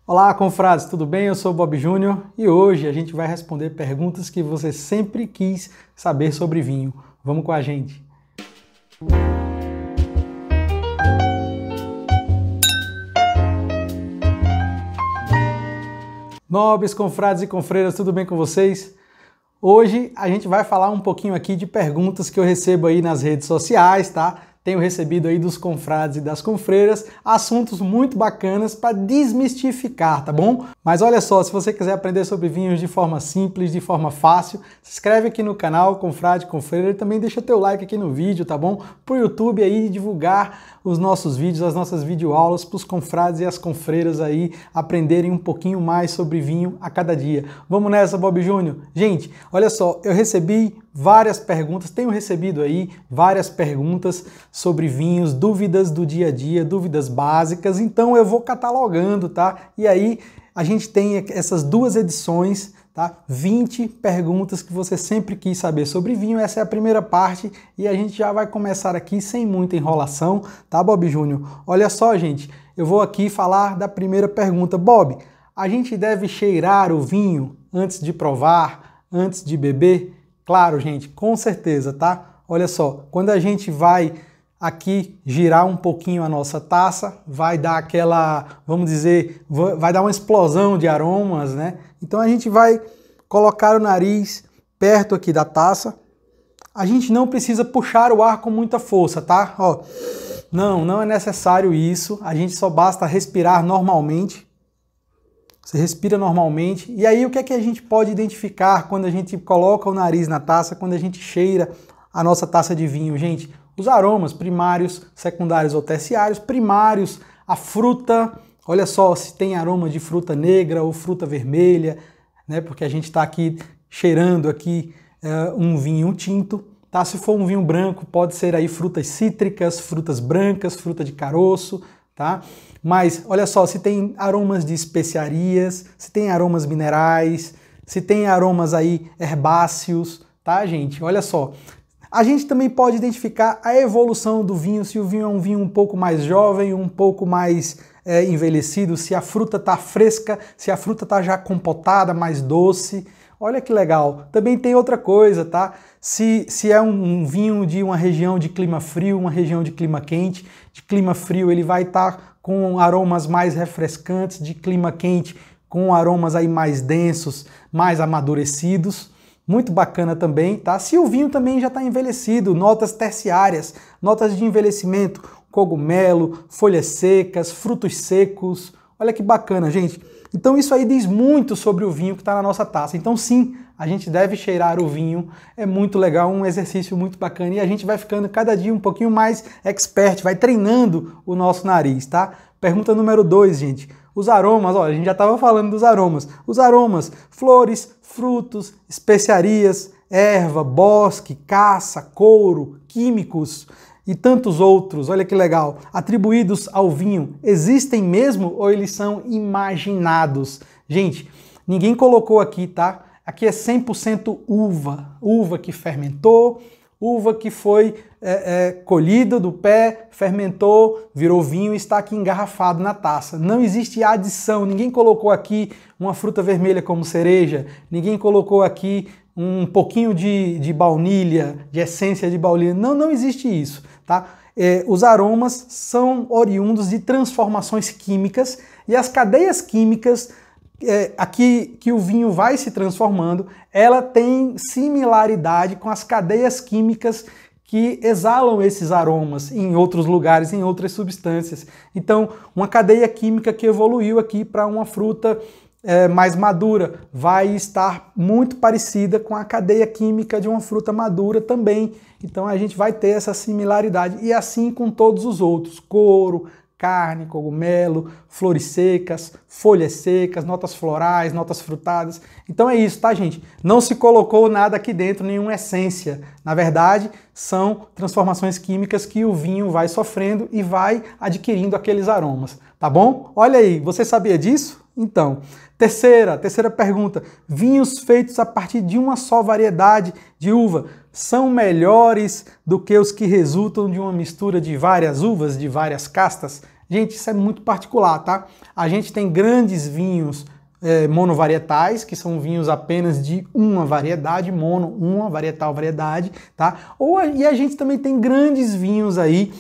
Olá, confrades, tudo bem? Eu sou o Bob Júnior e hoje a gente vai responder perguntas que você sempre quis saber sobre vinho. Vamos com a gente! Nobres, confrades e confreiras, tudo bem com vocês? Hoje a gente vai falar um pouquinho aqui de perguntas que eu recebo aí nas redes sociais, tá? Tenho recebido aí dos confrades e das confreiras assuntos muito bacanas para desmistificar, tá bom? Mas olha só, se você quiser aprender sobre vinhos de forma simples, de forma fácil, se inscreve aqui no canal Confrade Confreira e também deixa teu like aqui no vídeo, tá bom? Pro YouTube aí divulgar os nossos vídeos, as nossas videoaulas para os confrades e as confreiras aí aprenderem um pouquinho mais sobre vinho a cada dia. Vamos nessa, Bob Júnior? Gente, olha só, eu recebi várias perguntas, tenho recebido aí várias perguntas sobre vinhos, dúvidas do dia a dia, dúvidas básicas, então eu vou catalogando, tá? E aí a gente tem essas duas edições, tá? 20 perguntas que você sempre quis saber sobre vinho, essa é a primeira parte e a gente já vai começar aqui sem muita enrolação, tá, Bob Júnior? Olha só, gente, eu vou aqui falar da primeira pergunta. Bob, a gente deve cheirar o vinho antes de provar, antes de beber? Claro, gente, com certeza, tá? Olha só, quando a gente vai aqui girar um pouquinho a nossa taça, vai dar aquela, vamos dizer, vai dar uma explosão de aromas, né? Então a gente vai colocar o nariz perto aqui da taça. A gente não precisa puxar o ar com muita força, tá? Ó, não é necessário isso. A gente só basta respirar normalmente. Você respira normalmente. E aí o que é que a gente pode identificar quando a gente coloca o nariz na taça, quando a gente cheira a nossa taça de vinho, gente? Os aromas primários, secundários ou terciários. Primários, a fruta, olha só se tem aroma de fruta negra ou fruta vermelha, né? Porque a gente está aqui cheirando aqui um vinho tinto, tá? Se for um vinho branco, pode ser aí frutas cítricas, frutas brancas, fruta de caroço, tá? Mas olha só, se tem aromas de especiarias, se tem aromas minerais, se tem aromas aí herbáceos, tá, gente? Olha só. A gente também pode identificar a evolução do vinho, se o vinho é um vinho um pouco mais jovem, um pouco mais envelhecido, se a fruta está fresca, se a fruta está já compotada, mais doce. Olha que legal. Também tem outra coisa, tá? Se é um vinho de uma região de clima frio, uma região de clima quente, de clima frio ele vai estar com aromas mais refrescantes, de clima quente com aromas aí mais densos, mais amadurecidos. Muito bacana também, tá? Se o vinho também já está envelhecido, notas terciárias, notas de envelhecimento, cogumelo, folhas secas, frutos secos. Olha que bacana, gente. Então isso aí diz muito sobre o vinho que está na nossa taça. Então sim, a gente deve cheirar o vinho. É muito legal, um exercício muito bacana e a gente vai ficando cada dia um pouquinho mais expert, vai treinando o nosso nariz, tá? Pergunta número 2, gente. Os aromas, ó, a gente já estava falando dos aromas. Os aromas, flores, frutos, especiarias, erva, bosque, caça, couro, químicos e tantos outros, olha que legal, atribuídos ao vinho, existem mesmo ou eles são imaginados? Gente, ninguém colocou aqui, tá? Aqui é 100% uva, uva que fermentou, uva que foi colhida do pé, fermentou, virou vinho e está aqui engarrafado na taça. Não existe adição, ninguém colocou aqui uma fruta vermelha como cereja, ninguém colocou aqui um pouquinho de baunilha, de essência de baunilha. Não existe isso, tá? Os aromas são oriundos de transformações químicas e as cadeias químicas aqui que o vinho vai se transformando, ela tem similaridade com as cadeias químicas que exalam esses aromas em outros lugares, em outras substâncias. Então, uma cadeia química que evoluiu aqui para uma fruta mais madura vai estar muito parecida com a cadeia química de uma fruta madura também. Então, a gente vai ter essa similaridade. E assim com todos os outros, couro, carne, cogumelo, flores secas, folhas secas, notas florais, notas frutadas. Então é isso, tá, gente? Não se colocou nada aqui dentro, nenhuma essência. Na verdade, são transformações químicas que o vinho vai sofrendo e vai adquirindo aqueles aromas, tá bom? Olha aí, você sabia disso? Então, terceira pergunta. Vinhos feitos a partir de uma só variedade de uva são melhores do que os que resultam de uma mistura de várias uvas, de várias castas? Gente, isso é muito particular, tá? A gente tem grandes vinhos monovarietais, que são vinhos apenas de uma variedade, uma varietal variedade, tá? E a gente também tem grandes vinhos aí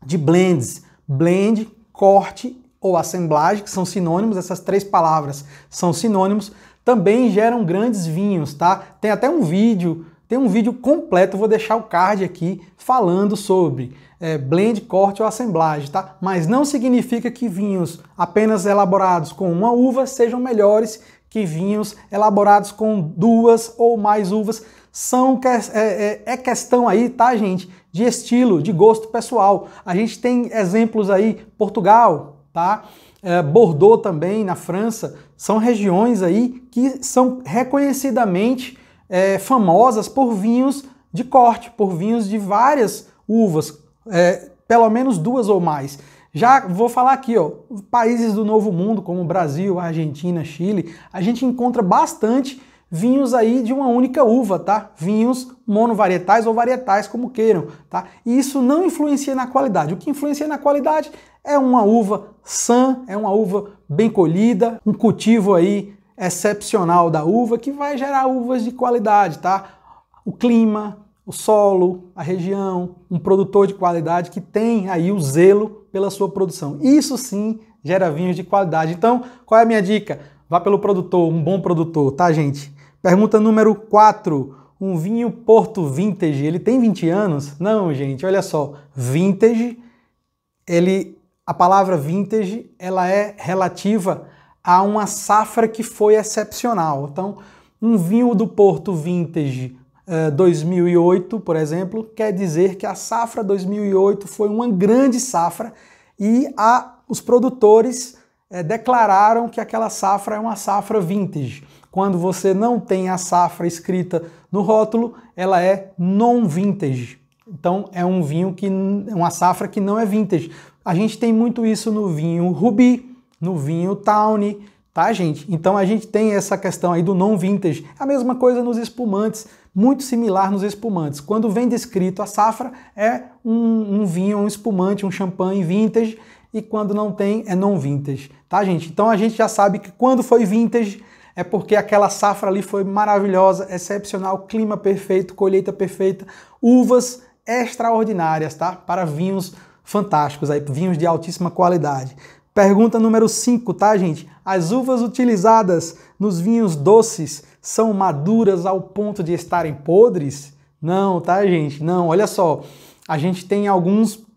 de blends, blend, corte ou assemblagem, que são sinônimos, essas três palavras são sinônimos, também geram grandes vinhos, tá? Tem até um vídeo, completo, vou deixar o card aqui, falando sobre blend, corte ou assemblagem, tá? Mas não significa que vinhos apenas elaborados com uma uva sejam melhores que vinhos elaborados com duas ou mais uvas. É questão aí, tá, gente, de estilo, de gosto pessoal. A gente tem exemplos aí, Portugal, tá? Bordeaux também, na França, são regiões aí que são reconhecidamente famosas por vinhos de corte, por vinhos de várias uvas, pelo menos duas ou mais. Já vou falar aqui, ó, países do Novo Mundo, como Brasil, Argentina, Chile, a gente encontra bastante vinhos aí de uma única uva, tá? Vinhos monovarietais ou varietais, como queiram, tá? E isso não influencia na qualidade. O que influencia na qualidade é uma uva sã, é uma uva bem colhida, um cultivo aí excepcional da uva que vai gerar uvas de qualidade, tá? O clima, o solo, a região, um produtor de qualidade que tem aí o zelo pela sua produção. Isso sim gera vinhos de qualidade. Então, qual é a minha dica? Vá pelo produtor, um bom produtor, tá, gente? Pergunta número 4. Um vinho Porto Vintage, ele tem 20 anos? Não, gente, olha só. Vintage, a palavra vintage, ela é relativa a uma safra que foi excepcional. Então, um vinho do Porto Vintage 2008, por exemplo, quer dizer que a safra 2008 foi uma grande safra e os produtores declararam que aquela safra é uma safra vintage. Quando você não tem a safra escrita no rótulo, ela é non-vintage. Então é um vinho uma safra que não é vintage. A gente tem muito isso no vinho Ruby, no vinho Tawny, tá, gente? Então a gente tem essa questão aí do non-vintage. A mesma coisa nos espumantes, muito similar nos espumantes. Quando vem descrito a safra, é um vinho, um espumante, um champanhe vintage, e quando não tem, é non-vintage, tá, gente? Então a gente já sabe que quando foi vintage, é porque aquela safra ali foi maravilhosa, excepcional, clima perfeito, colheita perfeita, uvas extraordinárias, tá? Para vinhos fantásticos, aí, vinhos de altíssima qualidade. Pergunta número 5, tá, gente? As uvas utilizadas nos vinhos doces são maduras ao ponto de estarem podres? Não, tá, gente? Não, olha só. A gente tem alguns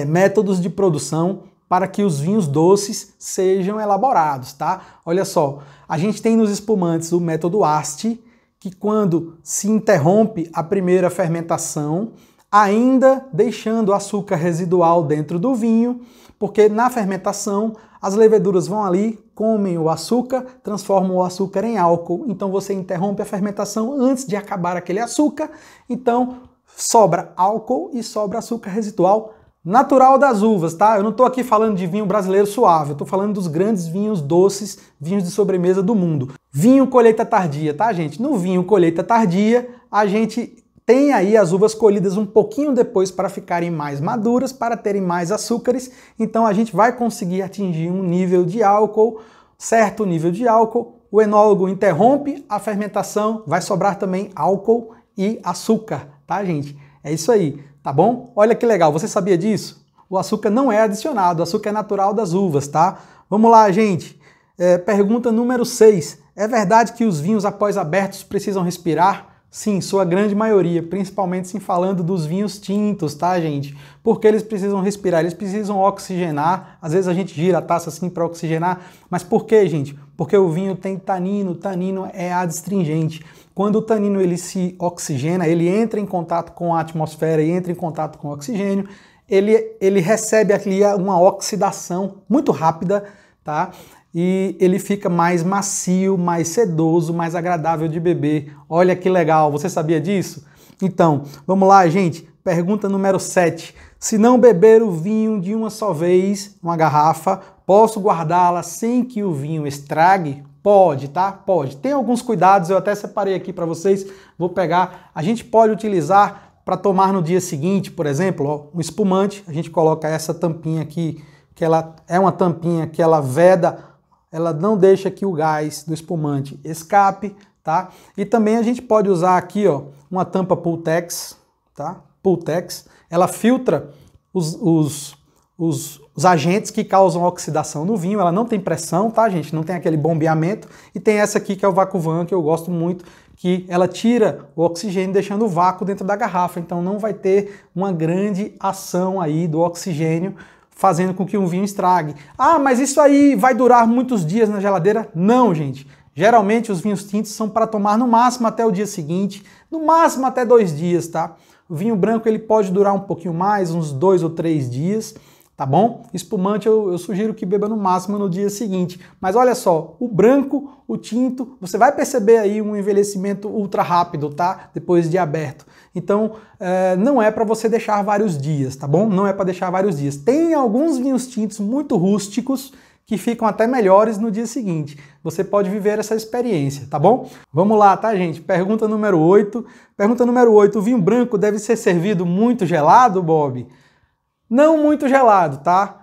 métodos de produção para que os vinhos doces sejam elaborados, tá? Olha só, a gente tem nos espumantes o método Asti, que quando se interrompe a primeira fermentação, ainda deixando açúcar residual dentro do vinho, porque na fermentação as leveduras vão ali, comem o açúcar, transformam o açúcar em álcool, então você interrompe a fermentação antes de acabar aquele açúcar, então sobra álcool e sobra açúcar residual natural das uvas, tá? Eu não estou aqui falando de vinho brasileiro suave, eu estou falando dos grandes vinhos doces, vinhos de sobremesa do mundo. Vinho colheita tardia, tá, gente? No vinho colheita tardia, a gente tem aí as uvas colhidas um pouquinho depois para ficarem mais maduras, para terem mais açúcares, então a gente vai conseguir atingir um nível de álcool, certo nível de álcool, o enólogo interrompe a fermentação, vai sobrar também álcool e açúcar, tá, gente? É isso aí. Tá bom? Olha que legal, você sabia disso? O açúcar não é adicionado, o açúcar é natural das uvas, tá? Vamos lá, gente. Pergunta número 6. É verdade que os vinhos após abertos precisam respirar? Sim, sua grande maioria, principalmente sim falando dos vinhos tintos, tá, gente? Porque eles precisam respirar, eles precisam oxigenar. Às vezes a gente gira a taça assim para oxigenar, mas por quê, gente? Porque o vinho tem tanino, tanino é adstringente. Quando o tanino ele se oxigena, ele entra em contato com a atmosfera e entra em contato com o oxigênio, ele recebe ali uma oxidação muito rápida, tá? E ele fica mais macio, mais sedoso, mais agradável de beber. Olha que legal, você sabia disso? Então, vamos lá, gente. Pergunta número 7. Se não beber o vinho de uma só vez, uma garrafa, posso guardá-la sem que o vinho estrague? Pode, tá? Pode. Tem alguns cuidados, eu até separei aqui para vocês. Vou pegar. A gente pode utilizar para tomar no dia seguinte, por exemplo, ó, um espumante, a gente coloca essa tampinha aqui, que ela é uma tampinha que ela veda, ela não deixa que o gás do espumante escape, tá? E também a gente pode usar aqui, ó, uma tampa Pultex, tá? Pultex, ela filtra os agentes que causam oxidação no vinho, ela não tem pressão, tá, gente? Não tem aquele bombeamento. E tem essa aqui que é o VacuVan, que eu gosto muito, que ela tira o oxigênio deixando o vácuo dentro da garrafa, então não vai ter uma grande ação aí do oxigênio fazendo com que um vinho estrague. Ah, mas isso aí vai durar muitos dias na geladeira? Não, gente. Geralmente os vinhos tintos são para tomar no máximo até o dia seguinte, no máximo até 2 dias, tá? O vinho branco ele pode durar um pouquinho mais, uns 2 ou 3 dias, tá bom? Espumante eu sugiro que beba no máximo no dia seguinte. Mas olha só, o branco, o tinto, você vai perceber aí um envelhecimento ultra rápido, tá? Depois de aberto. Então, não é para você deixar vários dias, tá bom? Não é para deixar vários dias. Tem alguns vinhos tintos muito rústicos que ficam até melhores no dia seguinte. Você pode viver essa experiência, tá bom? Vamos lá, tá, gente? Pergunta número 8. Pergunta número 8. O vinho branco deve ser servido muito gelado, Bob? Não muito gelado, tá?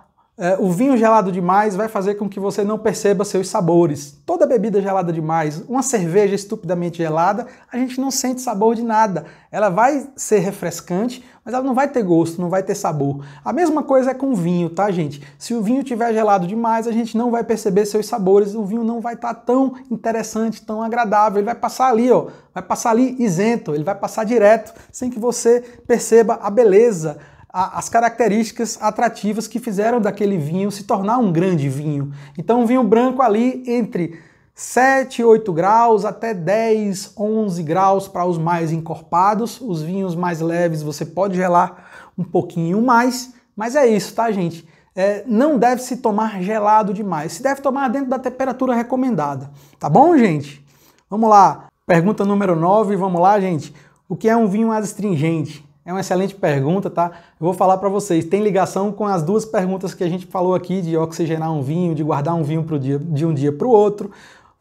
O vinho gelado demais vai fazer com que você não perceba seus sabores. Toda bebida gelada demais, uma cerveja estupidamente gelada, a gente não sente sabor de nada. Ela vai ser refrescante, mas ela não vai ter gosto, não vai ter sabor. A mesma coisa é com o vinho, tá, gente? Se o vinho estiver gelado demais, a gente não vai perceber seus sabores, o vinho não vai estar tão interessante, tão agradável. Ele vai passar ali, ó, vai passar ali isento, ele vai passar direto, sem que você perceba a beleza, as características atrativas que fizeram daquele vinho se tornar um grande vinho. Então um vinho branco ali entre 7, 8 graus até 10, 11 graus para os mais encorpados. Os vinhos mais leves você pode gelar um pouquinho mais, mas é isso, tá, gente? Não deve se tomar gelado demais, se deve tomar dentro da temperatura recomendada, tá bom, gente? Vamos lá, pergunta número 9, vamos lá, gente. O que é um vinho adstringente? É uma excelente pergunta, tá? Eu vou falar para vocês, tem ligação com as duas perguntas que a gente falou aqui, de oxigenar um vinho, de guardar um vinho de um dia para o outro.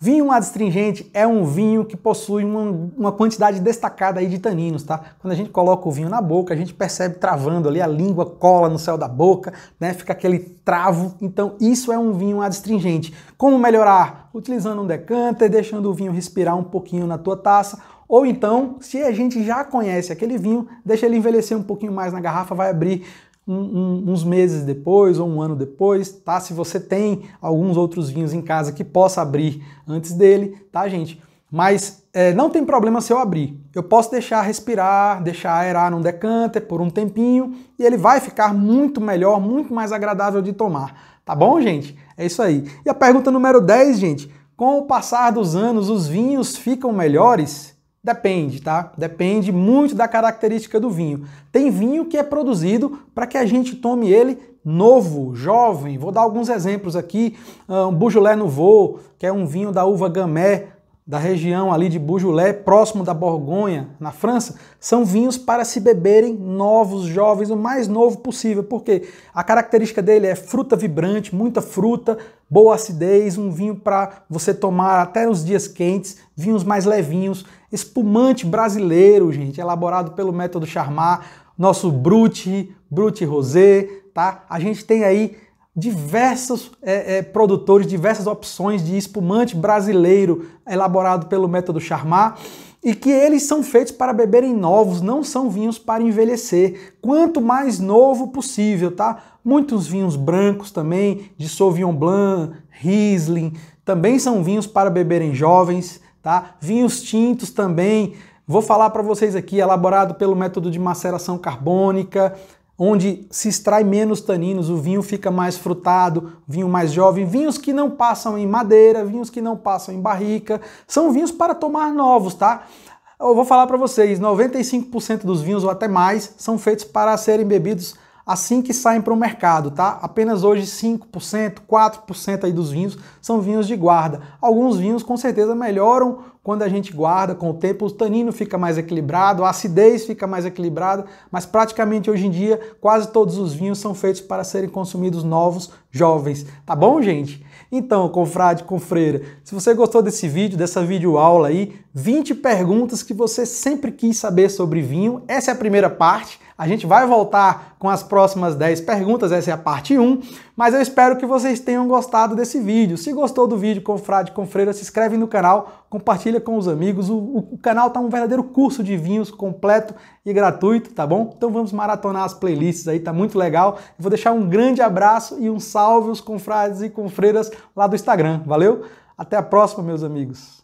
Vinho adstringente é um vinho que possui uma quantidade destacada aí de taninos, tá? Quando a gente coloca o vinho na boca, a gente percebe travando ali, a língua cola no céu da boca, né? Fica aquele travo. Então isso é um vinho adstringente. Como melhorar? Utilizando um decanter, deixando o vinho respirar um pouquinho na tua taça. Ou então, se a gente já conhece aquele vinho, deixa ele envelhecer um pouquinho mais na garrafa, vai abrir uns meses depois ou um ano depois, tá? Se você tem alguns outros vinhos em casa que possa abrir antes dele, tá, gente? Mas não tem problema se eu abrir. Eu posso deixar respirar, deixar aerar num decanter por um tempinho e ele vai ficar muito melhor, muito mais agradável de tomar. Tá bom, gente? É isso aí. E a pergunta número 10, gente. Com o passar dos anos, os vinhos ficam melhores? Depende, tá? Depende muito da característica do vinho. Tem vinho que é produzido para que a gente tome ele novo, jovem. Vou dar alguns exemplos aqui. Um Beaujolais Nouveau, que é um vinho da uva Gamay, da região ali de Beaujolais, próximo da Borgonha, na França, são vinhos para se beberem novos, jovens, o mais novo possível, porque a característica dele é fruta vibrante, muita fruta, boa acidez, um vinho para você tomar até nos dias quentes, vinhos mais levinhos, espumante brasileiro, gente, elaborado pelo método Charmat, nosso Brut Rosé, tá? A gente tem aí diversos produtores, diversas opções de espumante brasileiro elaborado pelo método Charmat e que eles são feitos para beberem novos, não são vinhos para envelhecer. Quanto mais novo possível, tá? Muitos vinhos brancos também, de Sauvignon Blanc, Riesling, também são vinhos para beberem jovens, tá? Vinhos tintos também, vou falar para vocês aqui, elaborado pelo método de maceração carbônica, onde se extrai menos taninos, o vinho fica mais frutado, vinho mais jovem, vinhos que não passam em madeira, vinhos que não passam em barrica, são vinhos para tomar novos, tá? Eu vou falar para vocês, 95% dos vinhos ou até mais são feitos para serem bebidos assim que saem para o mercado, tá? Apenas hoje 5%, 4% aí dos vinhos são vinhos de guarda. Alguns vinhos com certeza melhoram quando a gente guarda, com o tempo o tanino fica mais equilibrado, a acidez fica mais equilibrada, mas praticamente hoje em dia quase todos os vinhos são feitos para serem consumidos novos, jovens. Tá bom, gente? Então, confrade, confreira, se você gostou desse vídeo, dessa videoaula aí, 20 perguntas que você sempre quis saber sobre vinho, essa é a primeira parte. A gente vai voltar com as próximas 10 perguntas, essa é a parte 1, mas eu espero que vocês tenham gostado desse vídeo. Se gostou do vídeo, confrade, confreira, se inscreve no canal, compartilha com os amigos. O canal tá um verdadeiro curso de vinhos completo e gratuito, tá bom? Então vamos maratonar as playlists aí, tá muito legal. Eu vou deixar um grande abraço e um salve aos confrades e confreiras lá do Instagram. Valeu? Até a próxima, meus amigos.